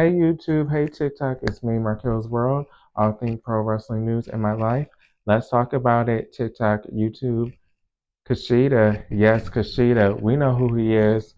Hey YouTube, hey TikTok, it's me, Marquelworld, all things pro wrestling news in my life. Let's talk about it. TikTok, YouTube, Kushida, yes, Kushida, we know who he is.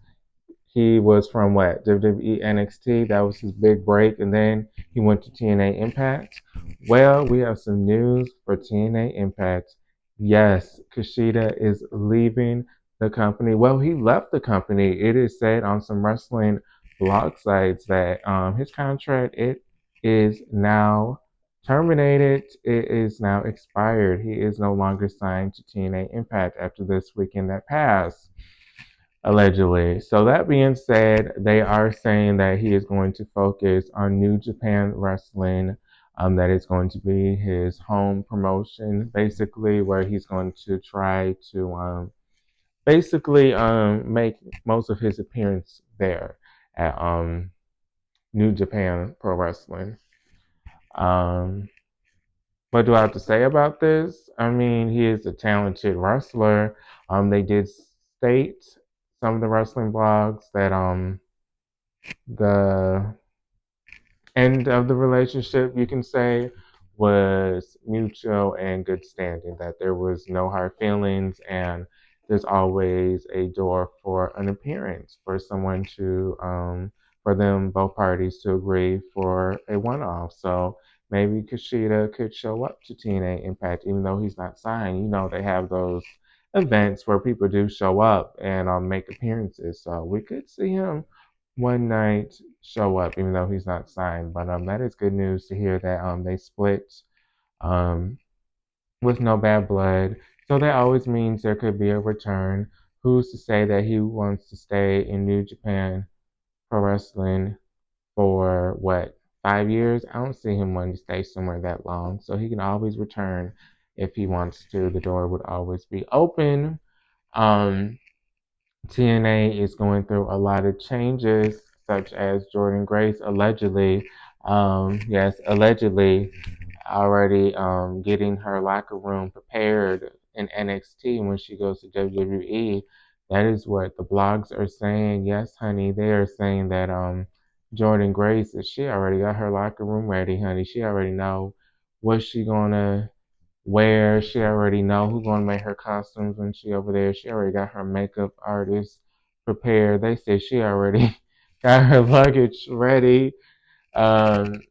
He was from what? WWE NXT, that was his big break, and then he went to TNA Impact. Well, we have some news for TNA Impact. Yes, Kushida is leaving the company. Well, he left the company. It is said on some wrestling blog sites that his contract it is now terminated. It is now expired. He is no longer signed to TNA Impact after this weekend that passed, allegedly. So that being said, they are saying that he is going to focus on New Japan Wrestling. That is going to be his home promotion, basically, where he's going to try to basically make most of his appearance there at New Japan Pro Wrestling. Um, what do I have to say about this? I mean, he is a talented wrestler. They did state, some of the wrestling blogs, that the end of the relationship, you can say, was mutual and good standing, that there was no hard feelings, and there's always a door for an appearance for someone to, for them, both parties, to agree for a one off. So maybe Kushida could show up to TNA Impact, even though he's not signed. You know, they have those events where people do show up and make appearances. So we could see him one night show up, even though he's not signed. But that is good news to hear that they split um, with no bad blood. So that always means there could be a return. Who's to say that he wants to stay in New Japan Pro Wrestling for what, 5 years? I don't see him wanting to stay somewhere that long. So he can always return if he wants to. The door would always be open. Um, TNA is going through a lot of changes, such as Jordan Grace allegedly, yes, allegedly, already getting her locker room prepared in NXT when she goes to WWE. That is what the blogs are saying. Yes, honey, they are saying that Jordan Grace, she already got her locker room ready, honey. She already know what she gonna where. She already know who's gonna make her costumes when she over there. She already got her makeup artist prepared. They said she already got her luggage ready. Um,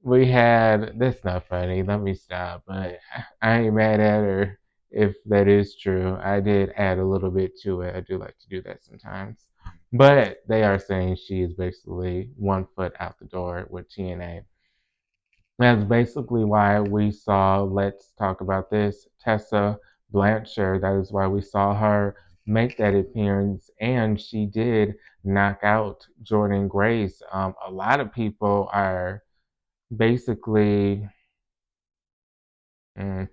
we had, that's not funny. Let me stop. But I ain't mad at her if that is true. I did add a little bit to it. I do like to do that sometimes. But they are saying she is basically 1 foot out the door with TNA. That's basically why we saw, let's talk about this, Tessa Blanchard. That is why we saw her make that appearance, and she did knock out Jordan Grace. A lot of people are basically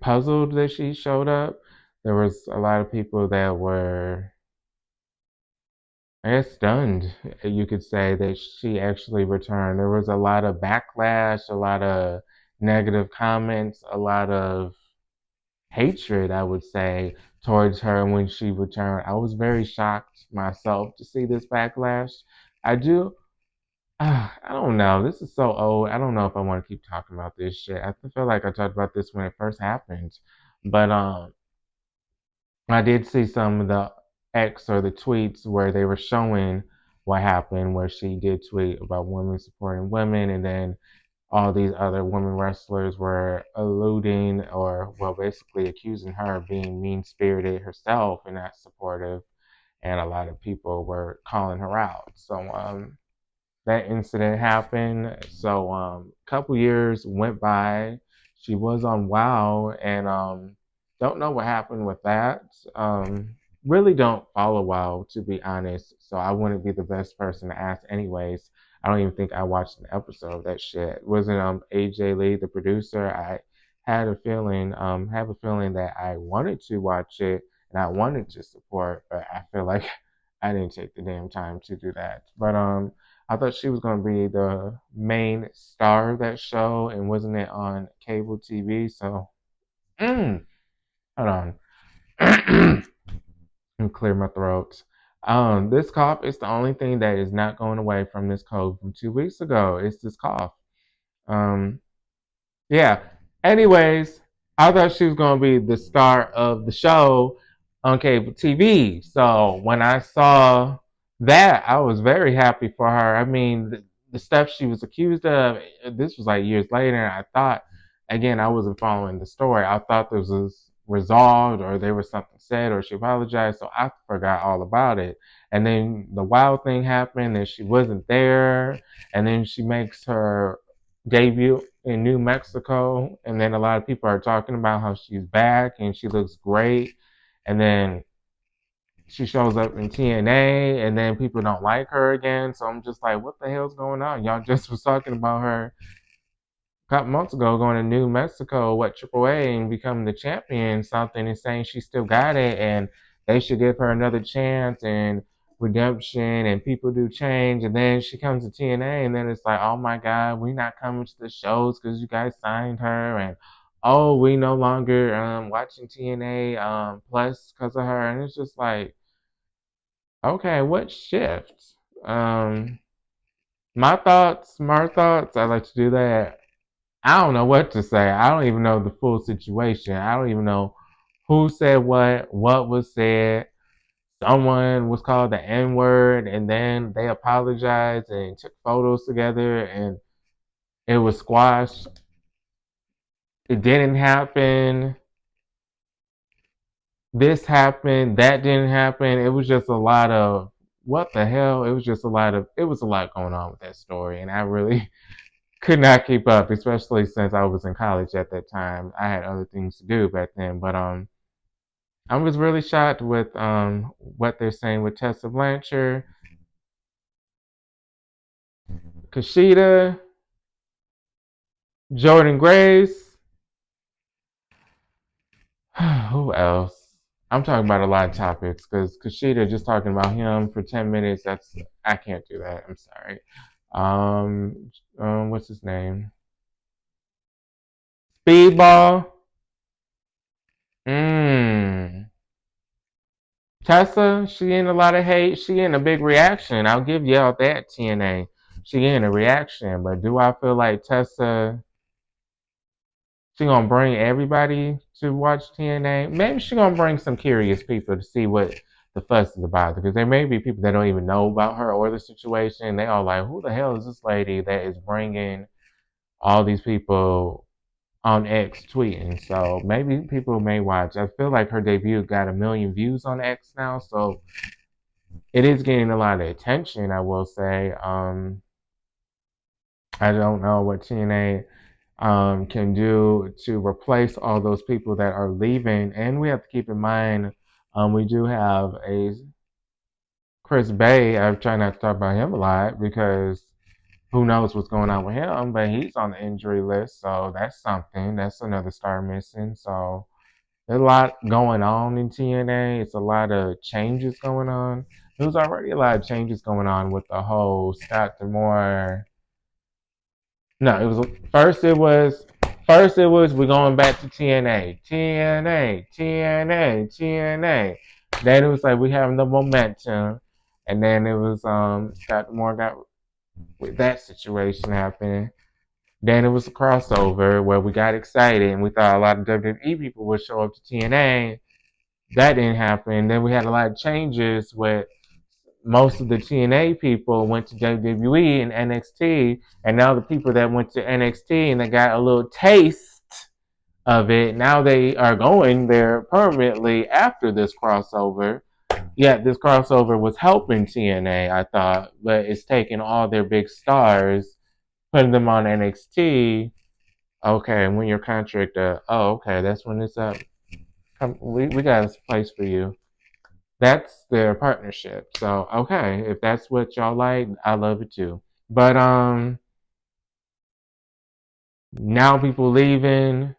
puzzled that she showed up. There was a lot of people that were, I guess, stunned, you could say, that she actually returned. There was a lot of backlash, a lot of negative comments, a lot of hatred, I would say, towards her when she returned. I was very shocked myself to see this backlash. I do. I don't know. This is so old. I don't know if I want to keep talking about this shit. I feel like I talked about this when it first happened, but I did see some of the X or the tweets where they were showing what happened, where she did tweet about women supporting women, and then all these other women wrestlers were alluding, or, well, basically accusing her of being mean spirited herself and not supportive, and a lot of people were calling her out. So that incident happened. So a couple years went by. She was on WoW, and don't know what happened with that. Really don't follow WoW, to be honest. So I wouldn't be the best person to ask, anyways. I don't even think I watched an episode of that shit. Wasn't AJ Lee the producer? I had a feeling, have a feeling that I wanted to watch it and I wanted to support, but I feel like I didn't take the damn time to do that. But I thought she was going to be the main star of that show, and wasn't it on cable TV? So, hold on. And clear my throat. This cough is the only thing that is not going away from this cold from 2 weeks ago. It's this cough. Um, yeah. Anyways, I thought she was gonna be the star of the show on cable TV. So when I saw that, I was very happy for her. I mean, the stuff she was accused of, this was like years later. I thought, again, I wasn't following the story. I thought this was resolved or there was something said or she apologized. So I forgot all about it. And then the wild thing happened and she wasn't there. And then she makes her debut in New Mexico, and then a lot of people are talking about how she's back and she looks great, and then she shows up in TNA, and then people don't like her again. So I'm just like, what the hell's going on? Y'all just was talking about her a couple months ago going to New Mexico, what Triple A, and becoming the champion, something, and saying she still got it, and they should give her another chance and redemption, and people do change, and then she comes to TNA, and then it's like, oh my God, we're not coming to the shows because you guys signed her, and oh, we no longer watching TNA Plus because of her, and it's just like, okay, what shift? Um, my thoughts. I like to do that. I don't know what to say. I don't even know the full situation. I don't even know who said what was said. Someone was called the N word, and then they apologized and took photos together, and it was squashed. It didn't happen. This happened. That didn't happen. It was just a lot of what the hell. It was a lot going on with that story, and I really could not keep up, especially since I was in college at that time. I had other things to do back then, but I was really shocked with what they're saying with Tessa Blanchard, Kushida, Jordan Grace. Who else? I'm talking about a lot of topics because Kushida just talking about him for 10 minutes. I can't do that. I'm sorry. What's his name? Speedball. Mmm. Tessa, she in a lot of hate. She in a big reaction. I'll give y'all that, TNA. She in a reaction. But do I feel like Tessa, she gonna bring everybody to watch TNA? Maybe she gonna bring some curious people to see what the fuss is about. Because there may be people that don't even know about her or the situation. They all like, who the hell is this lady that is bringing all these people on X tweeting? So maybe people may watch. I feel like her debut got 1 million views on X now. So it is getting a lot of attention, I will say. I don't know what TNA can do to replace all those people that are leaving. And we have to keep in mind, we do have a Chris Bay. I try not to talk about him a lot because who knows what's going on with him, but he's on the injury list. So that's something. That's another star missing. So there's a lot going on in TNA. It's a lot of changes going on. There's already a lot of changes going on with the whole Scott Demore. No, it was first it was we're going back to TNA, TNA, TNA, TNA. Then it was like we have the momentum, and then it was Scott Demore got with that situation happening. Then it was a crossover where we got excited and we thought a lot of WWE people would show up to TNA. That didn't happen. Then we had a lot of changes with most of the TNA people went to WWE and NXT, and now the people that went to NXT and they got a little taste of it, now they are going there permanently after this crossover. Yeah, this crossover was helping TNA, I thought, but it's taking all their big stars, putting them on NXT. Okay, and when your contract, okay, that's when it's up. We got a place for you. That's their partnership. So okay, if that's what y'all like, I love it too. But now people leaving.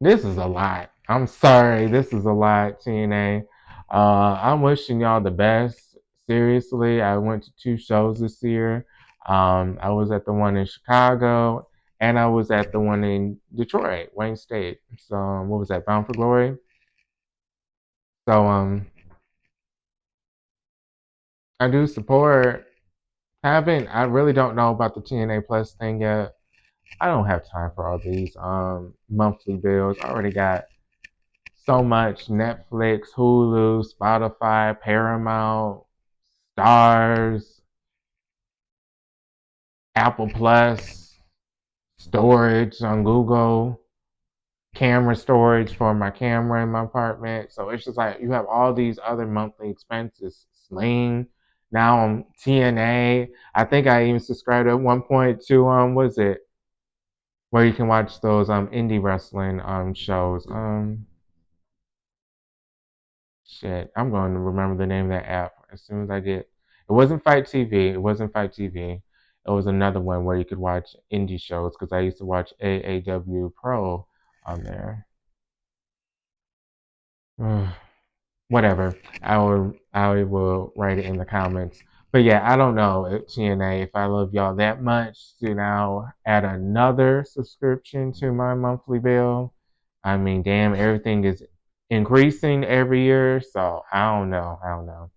This is a lot. I'm sorry, this is a lot, TNA. I'm wishing y'all the best. Seriously, I went to 2 shows this year. I was at the one in Chicago, and I was at the one in Detroit, Wayne State. So what was that? Bound for Glory. So I do support. I really don't know about the TNA Plus thing yet. I don't have time for all these monthly bills. I already got so much Netflix, Hulu, Spotify, Paramount, Stars, Apple Plus, storage on Google, camera storage for my camera in my apartment. So it's just like you have all these other monthly expenses. Sling. Now I'm TNA. I think I even subscribed at one point to what is it? Where you can watch those indie wrestling shows. Shit, I'm going to remember the name of that app as soon as I get. It wasn't Fight TV. It wasn't Fight TV. It was another one where you could watch indie shows because I used to watch AAW Pro on there. Whatever. I will write it in the comments. But yeah, I don't know TNA if I love y'all that much to now add another subscription to my monthly bill. I mean, damn, everything is increasing every year, so I don't know. I don't know.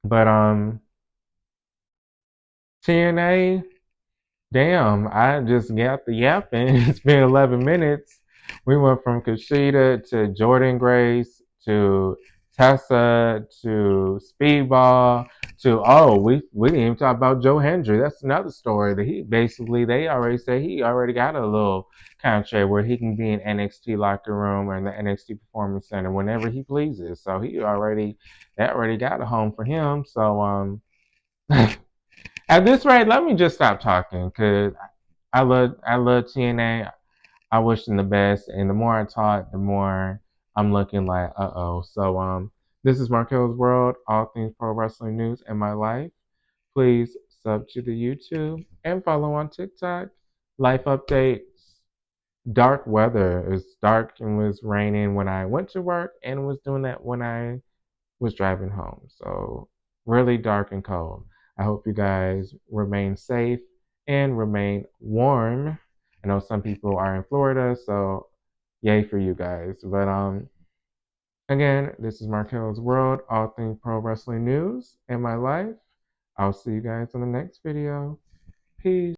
But TNA, damn, I just got the yapping. It's been 11 minutes. We went from Kushida to Jordan Grace to Tessa to Speedball to we didn't even talk about Joe Hendry. That's another story that they already said he already got a little contract where he can be in NXT locker room or in the NXT Performance Center whenever he pleases. So that already got a home for him. So at this rate, let me just stop talking because I love TNA. I wish them the best, and the more I talk, the more I'm looking like oh. So this is Markel's World, all things pro wrestling news in my life. Please sub to the YouTube and follow on TikTok. Life updates. Dark weather. It's dark and was raining when I went to work, and was doing that when I was driving home. So really dark and cold. I hope you guys remain safe and remain warm. I know some people are in Florida, so yay for you guys. But again, this is Markel's World, all things pro wrestling news in my life. I'll see you guys in the next video. Peace.